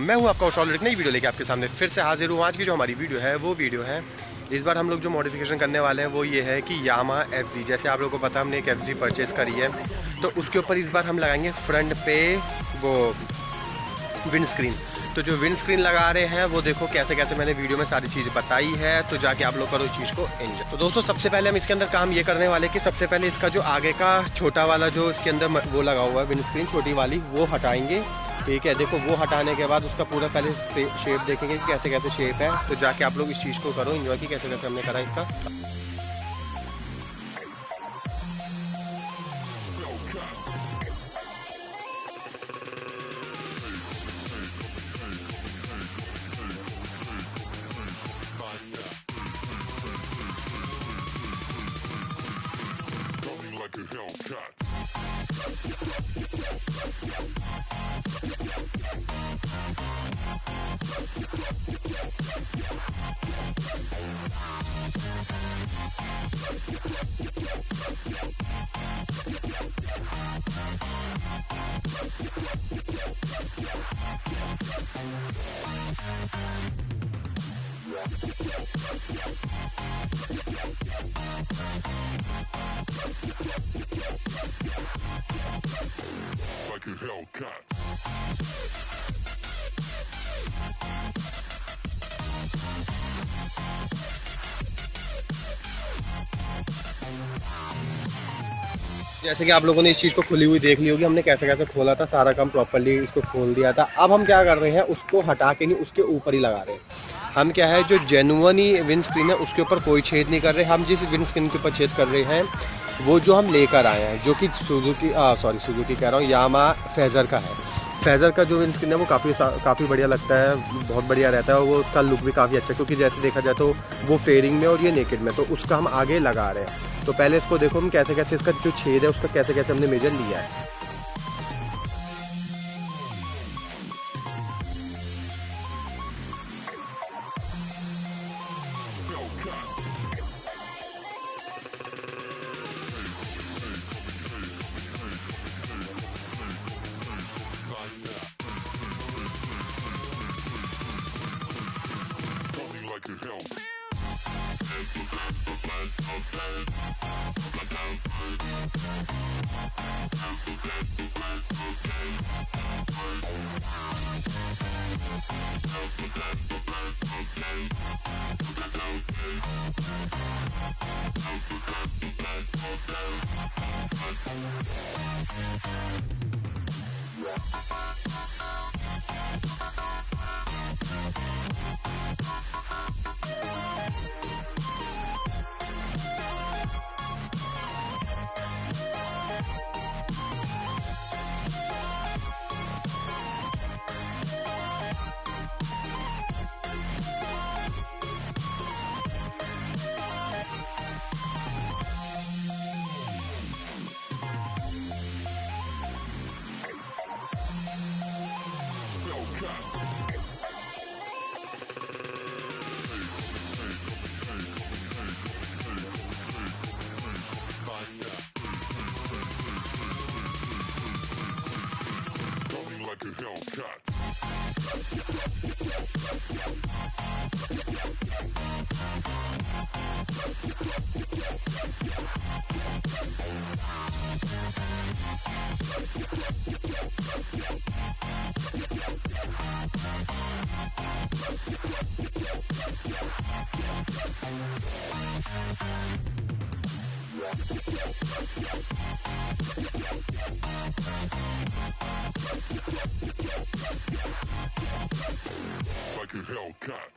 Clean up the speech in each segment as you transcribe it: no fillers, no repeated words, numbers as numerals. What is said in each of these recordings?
मैं हूं आपका एक नई वीडियो लेके आपके सामने फिर से हाजिर हूं। आज की जो हमारी वीडियो है वो वीडियो है, इस बार हम लोग जो मॉडिफिकेशन करने वाले हैं वो ये है कि यामा FZ, जैसे आप लोगों को पता है हमने एक FZ परचेस करी है, तो उसके ऊपर इस बार हम लगाएंगे फ्रंट पे वो विंड स्क्रीन। तो जो विंड स्क्रीन लगा रहे हैं वो देखो कैसे कैसे मैंने वीडियो में सारी चीज़ बताई है, तो जाके आप लोग करो इस चीज़ को एंजॉय। तो दोस्तों सबसे पहले हम इसके अंदर काम ये करने वाले कि सबसे पहले इसका जो आगे का छोटा वाला जो इसके अंदर वो लगा हुआ है विंड स्क्रीन छोटी वाली, वो हटाएंगे। ठीक है, देखो वो हटाने के बाद उसका पूरा पहले शेप देखेंगे कि कैसे कैसे शेप है, तो जाके आप लोग इस चीज़ को करो एंजॉय कि कैसे कैसे हमने करा इसका। Like a Hellcat. जैसे कि आप लोगों ने इस चीज़ को खुली हुई देख ली होगी, हमने कैसे कैसे खोला था, सारा काम प्रॉपर्ली इसको खोल दिया था। अब हम क्या कर रहे हैं, उसको हटा के नहीं उसके ऊपर ही लगा रहे हैं। हम क्या है जो जेन्युइनली विंड स्क्रीन है उसके ऊपर कोई छेद नहीं कर रहे। हम जिस विंड स्क्रीन के ऊपर छेद कर रहे हैं वो जो हम लेकर आए हैं, जो कि सुजुकी कह रहा हूँ, यामा फेज़र का है। फेज़र का जो विंड स्क्रीन है वो काफ़ी बढ़िया लगता है, बहुत बढ़िया रहता है और वो उसका लुक भी काफ़ी अच्छा है, क्योंकि जैसे देखा जाए तो वो फेयरिंग में और ये नेकेड में, तो उसका हम आगे लगा रहे हैं। तो पहले इसको देखो हम कैसे कैसे इसका जो छेद है उसका कैसे कैसे हमने मेजर लिया है। Like a Hellcat.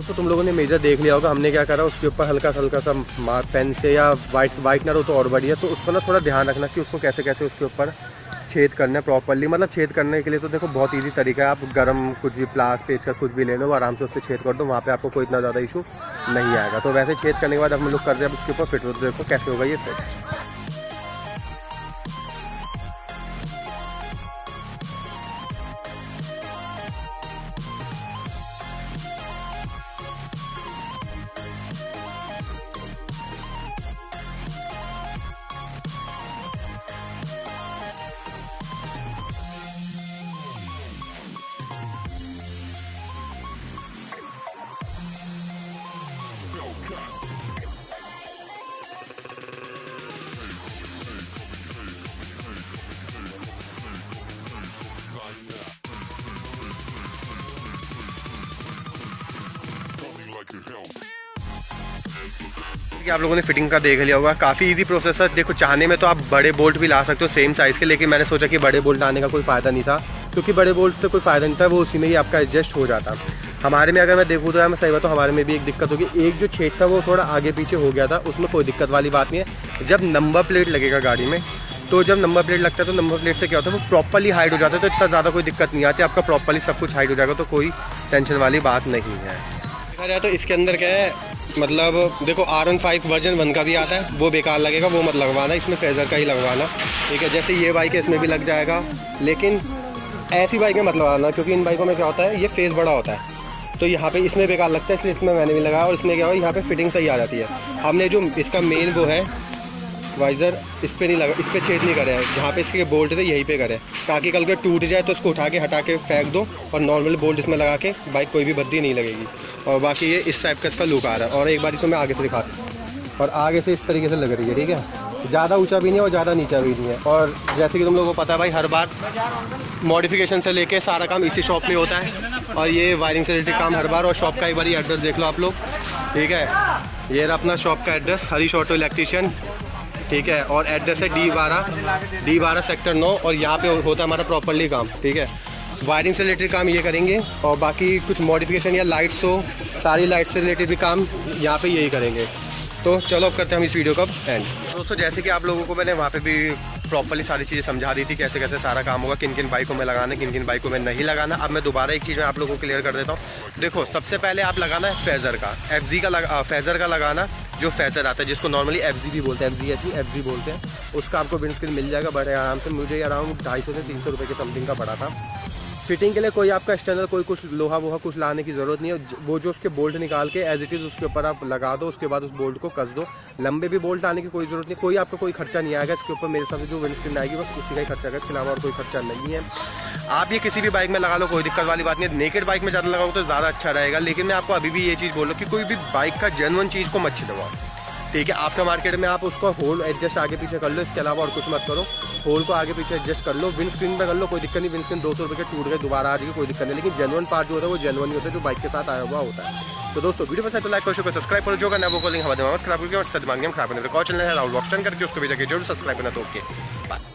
तो तुम लोगों ने मेजर देख लिया होगा हमने क्या करा, उसके ऊपर हल्का सा मार्क पेन से या वाइटनर हो तो और बढ़िया। तो उस पर ना थोड़ा ध्यान रखना कि उसको कैसे कैसे उसके ऊपर छेद करना है प्रॉपर्ली। मतलब छेद करने के लिए तो देखो बहुत इजी तरीका है, आप गरम कुछ भी प्लास पेच का कुछ भी ले लो, आराम से उससे छेद कर दो, वहाँ पे आपको कोई इतना ज़्यादा इशू नहीं आएगा। तो वैसे छेद करने के बाद हम लोग कर रहे हैं उसके ऊपर फिट, तो देखो कैसे होगा ये सेट। कि आप लोगों ने फिटिंग का देख लिया होगा, काफ़ी इजी प्रोसेस है। देखो चाहने में तो आप बड़े बोल्ट भी ला सकते हो सेम साइज़ के, लेकिन मैंने सोचा कि बड़े बोल्ट लाने का कोई फ़ायदा नहीं था, क्योंकि बड़े बोल्ट से कोई फ़ायदा नहीं था, वो उसी में ही आपका एडजस्ट हो जाता। हमारे में अगर मैं देखूँ तो मैं सही बात, तो हमारे में भी एक दिक्कत होगी, एक जो छेद था वो थोड़ा आगे पीछे हो गया था, उसमें कोई दिक्कत वाली बात नहीं है। जब नंबर प्लेट लगेगा गाड़ी में, तो जब नंबर प्लेट लगता है तो नंबर प्लेट से क्या होता है वो प्रॉपर्ली हाइड हो जाता है, तो इतना ज़्यादा कोई दिक्कत नहीं आती, आपका प्रॉपर्ली सब कुछ हाइड हो जाएगा, तो कोई टेंशन वाली बात नहीं है। देखा जाए तो इसके अंदर क्या है, मतलब देखो R15 वर्जन 1 का भी आता है, वो बेकार लगेगा, वो मत लगवाना, इसमें फेजर का ही लगवाना, ठीक है। जैसे ये बाइक है इसमें भी लग जाएगा, लेकिन ऐसी बाइक में मत लगवाना, क्योंकि इन बाइकों में क्या होता है ये फेस बड़ा होता है, तो यहाँ पे इसमें बेकार लगता है, इसलिए इसमें मैंने भी लगाया। और इसमें क्या हो, यहाँ पे फिटिंग सही आ जाती है। हमने जो इसका मेन वो है वाइज़र, इस पर नहीं लगा, इस पर छेद नहीं करे, जहाँ पे इसके बोल्ट थे यहीं पे करे, ताकि कल के टूट जाए तो उसको उठा के हटा के फेंक दो, और नॉर्मल बोल्ट इसमें लगा के बाइक कोई भी भद्दी नहीं लगेगी। और बाकी ये इस टाइप का इसका लुक आ रहा है। और एक बार तो मैं आगे से दिखाता हूँ, और आगे से इस तरीके से लग रही है, ठीक है। ज़्यादा ऊंचा भी नहीं है और ज़्यादा नीचा भी नहीं है। और जैसे कि तुम लोगों को पता है भाई, हर बार मॉडिफिकेशन से लेके सारा काम इसी शॉप में होता है, और ये वायरिंग से रिलेटेड काम हर बार। और शॉप का एक बार एड्रेस देख लो आप लोग, ठीक है। ये रहा अपना शॉप का एड्रेस, हरीश ऑटो इलेक्ट्रीशियन, ठीक है। और एड्रेस है D12 सेक्टर 9, और यहाँ पे होता है हमारा प्रॉपर्ली काम, ठीक है। वायरिंग से रिलेटेड काम ये करेंगे, और बाकी कुछ मॉडिफिकेशन या लाइट्स हो, सारी लाइट्स से रिलेटेड भी काम यहाँ पे यही करेंगे। तो चलो अब करते हैं हम इस वीडियो का एंड। दोस्तों जैसे कि आप लोगों को मैंने वहाँ पे भी प्रॉपर्ली सारी चीज़ें समझा दी थी, कैसे कैसे सारा काम होगा, किन किन बाइकों में लगाना, किन किन बाइकों में नहीं लगाना। अब मैं दोबारा एक चीज़ मैं आप लोगों को क्लियर कर देता हूँ। देखो सबसे पहले आप लगाना है फेजर का, FZ का फेजर का लगाना, जो फेजर आता है जिसको नॉर्मली FZ भी बोलते हैं, FZ बोलते हैं। उसका आपको विंड स्क्रीन मिल जाएगा बड़े आराम से। मुझे अराउंड 250 से 300 रुपये के समथिंग का पड़ा था, फिटिंग के लिए कोई आपका एक्सटर्नल कोई कुछ लोहा वोहा कुछ लाने की ज़रूरत नहीं है। वो जो उसके बोल्ट निकाल के एज इट इज़ उसके ऊपर आप लगा दो, उसके बाद उस बोल्ट को कस दो। लंबे भी बोल्ट आने की कोई ज़रूरत नहीं, कोई आपका कोई खर्चा नहीं आएगा इसके ऊपर। मेरे हिसाब से जो विंडस्क्रीन आएगी बस उसी का ही खर्चा आएगा, इसके अलावा और कोई खर्चा नहीं है। आप ये किसी भी बाइक में लगा लो, कोई दिक्कत वाली बात नहीं है। नेकेड बाइक में ज़्यादा लगाओ तो ज़्यादा अच्छा रहेगा, लेकिन मैं आपको अभी भी ये चीज़ बोल रहा हूँ कि कोई भी बाइक का जेन्युइन चीज़ को मत छिड़वाओ, ठीक है। आफ्टर मार्केट में आप उसको होल एडजस्ट आगे पीछे कर लो, इसके अलावा और कुछ मत करो। होल को आगे पीछे एडजस्ट कर लो, विंड स्क्रीन पे कर लो, कोई दिक्कत नहीं। विंड स्क्रीन 200 रुपये के टूट गए दोबारा आ जाएगी, कोई दिक्कत नहीं। लेकिन जेन्युइन पार्ट जो होता है वो जेन्युइन ही होता है, जो बाइक के साथ आया हुआ होता है। तो दोस्तों वीडियो पसंद तो लाइक करो, सब्सक्राइब करो, जो करना है वो को लिंक हमारे दिमाग में खराब करके और दिमाग में खराब करने का चैनल है राहुल वॉक्स करके उसको भी जाके जरूर सब्सक्राइब करना। तो ओके बाय।